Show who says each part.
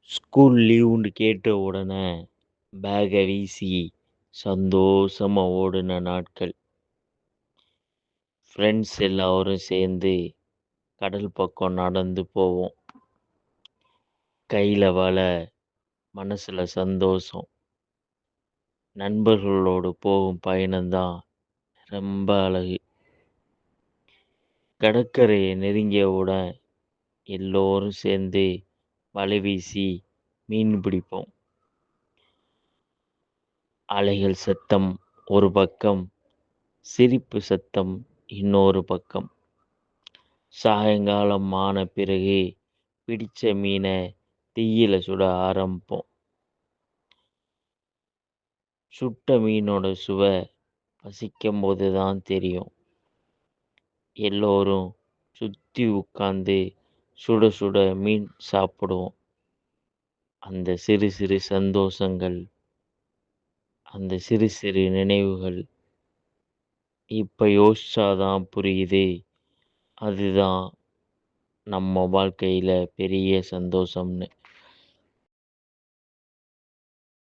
Speaker 1: School லீவுன்னு கேட்ட உடனே பேகை வீசி சந்தோஷமா ஓடுன நாட்கள். ஃப்ரெண்ட்ஸ் எல்லாரும் சேர்ந்து கடல் பக்கம் நடந்து போவோம். கையில வலை, மனசுல சந்தோஷம். நண்பர்களோடு போகும் பயணம்தான் ரொம்ப அழகு. கடற்கரையை நெருங்கியவுடன் எல்லோரும் சேர்ந்து வலை வீசி மீன் பிடிப்போம். அலைகள் சத்தம் ஒரு பக்கம், சிரிப்பு சத்தம் இன்னொரு பக்கம். சாயங்காலம் ஆன பிறகு பிடிச்ச மீனை தீயில சுட ஆரம்பிப்போம். சுட்ட மீனோட சுவை பசிக்கும் போது தான் தெரியும். எல்லோரும் சுத்தி உட்கார்ந்து சுட சுட மீன் சாப்பிடுவோம். அந்த சிறு சிறு சந்தோஷங்கள், அந்த சிறு சிறு நினைவுகள் இப்ப யோசிச்சாதான் புரியுது. அதுதான் நம்ம வாழ்க்கையில பெரிய சந்தோஷம்னு.